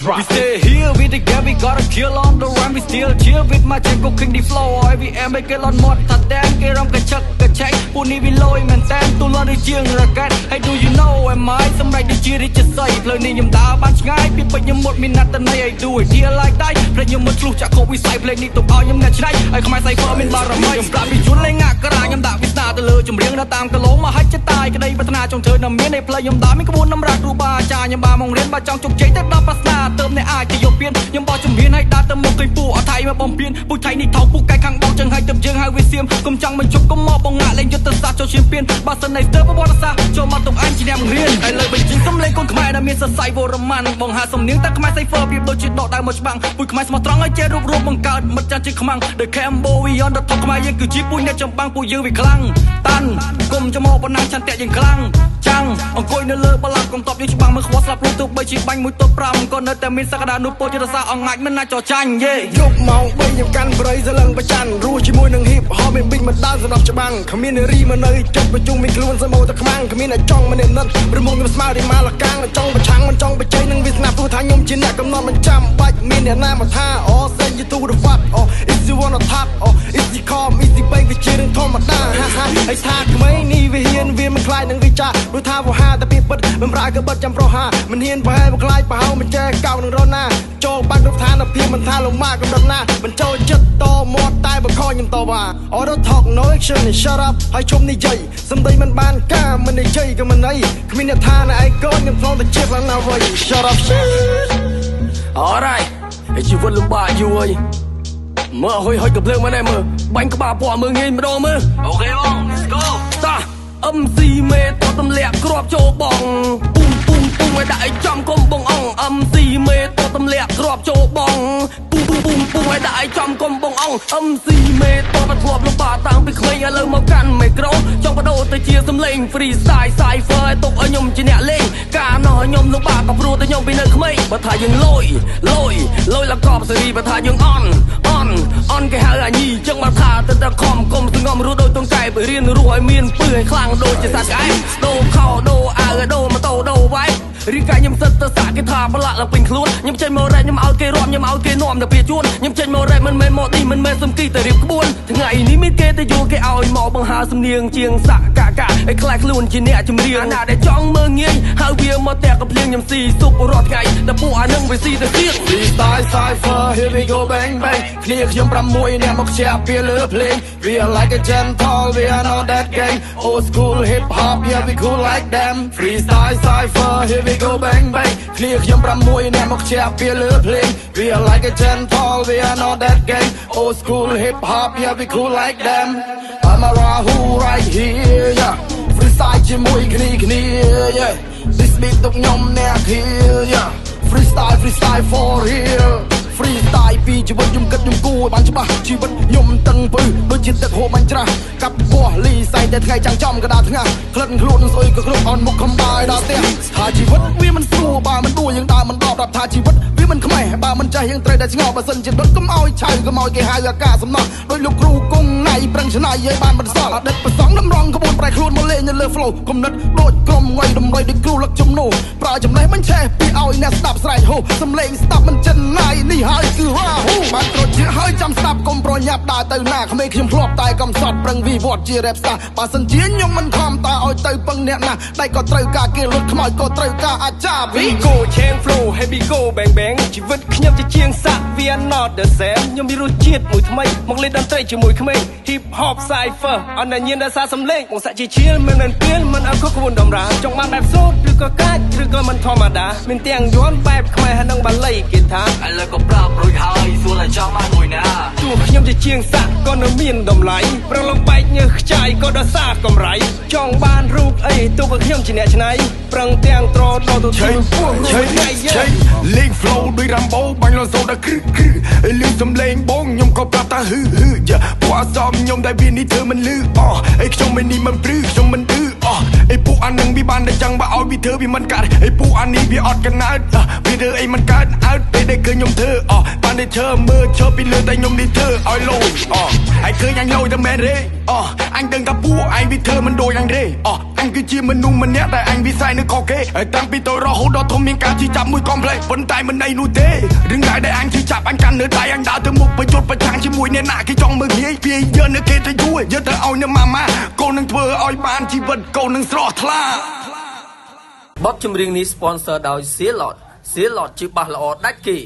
We stay here with the game, we gotta kill on the run. We still chill with my chain cooking the flow. Every air make it on mod. Thật đen kia rong cái chắc cái cháy. Puni vi lôi mình tem tu lo đi chiêng ra cái. Hey do you know am I? Some right đi chia đi chết say. Lời này nhầm đá ban ngay. Biết bao nhiêu một minute tân này I do it here like that. Play nhầm một lúc chắc không bị say. Play ní tụi ao nhầm ngày cháy. I không ai say for mình bao ramai. Nhầm làm bị chuốn lên ngã cái ra nhầm đá biết na từ lừa chùm riêng đã tam cái lỗ mà hết chết tai. Cái đây bắt na trong thời nằm miếng này play nhầm đá mình có muốn nằm ra tu ba cha nhầm ba mong riêng ba trong chục chế tết đá pas na tôm này ai thì yêu biên nhầm bao chùm miếng hay đá tôm một cây phủ ở Thái mà bom biên bụi Thái ní thầu bụi cái khang bao chân hai tập dương hai vi xiêm cùng trong mình chụp có mò bong ngã lên cho tân xa cho chiến biên ba sân này tớ có bó xa cho mà tụng anh chỉ đem riêng ai lời bình chính xâm lên con khmer đã miên sơ sai vô roman bong hạ sầm niếng ta khmer say phơ bị đôi chuyện đọ đại một bằng bụi khmer smart strong ai chơi rụp rụp bằng card mất chân chỉ khmang the Cambo we on the top khmerยังคือจีบปุ้ยเนี่ยจำบังปุ้ยยื้อวิคลังตันกลมจะมองปนังชันแตะยังคลังจังអង្គុយនៅលើបលាប់កុំតបយើងច្បាំងមើលខ្វល់ស្លាប់លុះទុកបីជីបាញ់មួយទប់5ក៏នៅតែមានសក្តានុពលចិត្តសាអង្អាចមិនណាចោចាញ់យេយប់ម៉ោង3ខ្ញុំកាន់ប្រៃសលឹងប្រច័នរស់ជាមួយនឹងហ៊ីបហោមានប៊ីចមិនដើរសម្រាប់ច្បាំងគ្មាននារីមកនៅចិត្តប្រជុំមានខ្លួនសមោតែខ្មាំងគ្មានតែចង់មិននិតព្រមខ្ញុំស្មារតីមកលកាំងចង់ប្រឆាំងមិនចង់ប្រជែងនឹងវាសនាព្រោះថាខ្ញុំជាអ្នកកំណត់មិនចាំបាច់មានអ្នកណាមកថាអូ send you to the fuck អូ if you wanna top អូ if you call me the baby វាជារឿងធម្មតាហើយថាក្មេងនេះវាហ៊ានវាមិនខ្លាចនឹងវាចាព្រោះថាវោហាតែពីពិតបំរើក៏បិទចាំប្រុសហាមិនហ៊ានប្រហែលខ្លាចប្រហោមិនចេះកោនឹងរណាចូលបាត់រូបឋានភាពមិនថាលោកម៉ាកំដត់ណាបញ្ចូលចិត្តតមាត់តែបខខ្ញុំតវ៉ា Auto talk no action shut up ហើយជុំនិយាយសំដីមិនបានការមិននិយាយក៏មិនអីគ្មានអ្នកថាណែឯងកូនខ្ញុំធ្លងតែជាខ្លាំងណាស់វិញ Shut up Alright ឯជីវិតលំបាកយូរហើយមើលហុយកំភ្លើងមកណែមើលបាញ់ក្បាលពណ៌មើលងាយម្ដងមើលអូខេបង let's go តា MC មេតទម្លាក់គ្រាប់ចូលបងពុំពុំពុំឲ្យដាក់ឲ្យចំកុំបងអង MC មេតទម្លាក់គ្រាប់ចូលបងពុំពុំពុំពុំឲ្យដាក់ឲ្យចំកុំបងអង MC មេតបធ្លាប់លំបាកតាំងពីក្មេងឥឡូវមកកាន់មីក្រូចង់បដូរទៅជាសំឡេង freestyle cypher ឲ្យទុកឲ្យខ្ញុំជាអ្នកលេងកាលនោះខ្ញុំលំបាកក៏ព្រោះតែខ្ញុំពីនៅក្មេងបើថាយើងលយលកបសេរីបើថាយើងអន់គេហៅអាញីចឹងមកថាទៅខំគុំស្ងំរស់ដូចតុងកែបរៀនរស់ឲ្យមានពើឲ្យខ្លាំងដូចជាសត្វក្អែកដូរខោដូរអាវដូរម៉ូតូដូរវ៉ៃរីកាខ្ញុំសិតទៅសាក់គេថាប្រឡាក់ឡើងពេញខ្លួនខ្ញុំចេញមករ៉េខ្ញុំឲ្យគេរាប់ខ្ញុំឲ្យគេនាំទៅពីជួនខ្ញុំចេញមករ៉េមិនមែនមកឌីមិនមែនសំគីតែរៀបក្បួនថ្ងៃនេះមានគេទៅយល់គេឲ្យមកបង្ហើសំនៀងជាងសាក់កាឲ្យខ្លាចខ្លួនជាអ្នកចម្រៀងណាដែលចង់មើងងាយហើយវាមកតែកំភ្លៀងខ្ញុំស៊ីសុបរាល់ថ្ងៃតែពួកអានឹងវាស៊ីទៅទៀត Freestyle Cypher here we go bang bang គ្នាខ្ញុំ6អ្នកមកជាពីលើភ្លេង We are like a gentle we are not that gang old school hip hop yeah we cool like them Freestyle Cypher here we go bang bang គ្នាខ្ញុំ6អ្នកមកជាពីលើភ្លេង We are like a gentle we are not that gang old school hip hop yeah we cool like them I'm a Rahu right here yeah Freestyle ជាមួយគ្នា yeah This beat ទុកខ្ញុំអ្នកធៀ yeah Freestyle for real Freestyle ពីជីវិតខ្ញុំគិតខ្ញុំគួរបានច្បាស់ជីវិតខ្ញុំតឹងពើដូចជាទឹកហូរបាញ់ច្រាស់កាប់ពោះលីសែងតែថ្ងៃចាំចំកដាថ្ងាស់ក្លិនខ្លួននឹងស្អុយក៏គ្រប់អន់មុខខំបាយដល់ផ្ទះថាជីវិតវាមិនស្រួលបើមិនដួលយើងដើរមិនដប់ថាជីវិតវាមិនខ្មេះបើមិនចេះយើងត្រូវតែឆ្ងល់បើសិនជាដុតកុំឲ្យឆៅកុំឲ្យគេហៅអាកាសំណោះដោយលោកគ្រូគង់ណៃប្រឹងឆ្នៃឲ្យបានបន្សល់អតីតប្រសងដំរងក្បួនប្រែខ្លួនមកលេងនៅលើ flow គំនិតដូចក្រុមងាយដំរីដូចគ្រូលឹកជំនោប្រើចំណេះមិនឆេះពីឲ្យអ្នកស្ដាប់ស្រែកហូសំឡេងស្ដាប់មិនចិនណៃនេះហើយគឺបានត្រជាហើយចាំស្ដាប់កុំប្រញាប់ដើរទៅណាក្មេងខ្ញុំធ្លាប់តែកំសត់ប្រឹងវិវត្តជារ៉េបស្តាបើសិនជាខ្ញុំមិនខំតើឲ្យទៅពឹងអ្នកណាតែក៏ត្រូវការគេលុតខ្មោចក៏ត្រូវការអាចារ្យ We go change flow happy go bang bang ជីវិតខ្ញុំជាជាងសាក់ We are not the same ខ្ញុំមានរសជាតិមួយថ្មីមកលេងតន្ត្រីជាមួយក្មេង Hip hop cypher អនញ្ញាណដោយសារសំឡេងមកសាក់ជាឈៀលមិនមែនពីលមិនអើខុសក្បួនតម្រាចង់បានបែបសូត្រឬក៏កាច់ឬក៏មិនធម្មតាមានទាំងយ័ន្តបែបខ្មែរហើយនឹងបាលីគេថាឥឡូវក៏ប្រាប់រួចហើយសួរតែចង់បានមួយណាទោះខ្ញុំជាជាងសាក់ក៏នៅមានតម្លៃប្រឡងបែកញើសខ្ចាយក៏ដោយសារកម្រៃចង់បានរូបអីទោះក៏ខ្ញុំជាអ្នកច្នៃប្រឹងទាំងត្រដល់ទៅឈើពោះថ្ងៃលេង flow ដោយ Rambo បាញ់លសូដល់គ្រឹលឺសំឡេងបងខ្ញុំក៏ប្រាប់ថាហឺយ៉ាពួកអសមខ្ញុំតែវានេះធ្វើមិនលឺអីខ្ញុំមិននេះមិនព្រឺខ្ញុំមិនឌឺអីពួកអានឹងវាបានតែចឹងបើឲ្យវាធ្វើវាមិនកាត់អីពួកអានេះវាអត់កណើត vì đưa ấyมันកើតអើតពេលដែលឃើញខ្ញុំធ្វើបានតែឈើមើលឈើពីលើតែខ្ញុំនេះធ្វើឲ្យលយហើយឃើញអញលយតែមែនទេអញដឹងថាពួកឯងវាធ្វើមិនដូចអញទេអញគឺជាមនុស្សម្នាក់ដែលអញវិស័យនៅខុសគេហើយតាំងពីតូចរហូតដល់ធំមានការជិះចាប់មួយកុំភ្លេចប៉ុន្តែមិនអីនោះទេរឿងដែលអញជិះចាប់អញកាន់នៅដៃអញដើរទៅមុខប្រយុទ្ធប្រឆាំងជាមួយអ្នកណាគេចង់មើលងាយវាយកនៅគេទៅយួរយកទៅឲ្យនៅម៉ាម៉ាកូននឹងធ្វើឲ្យបានជីវិតកូននឹងស្រស់ថ្លាបទចម្រៀងនេះ sponsor ដោយ Silot ជាបាសល្អដាច់គេ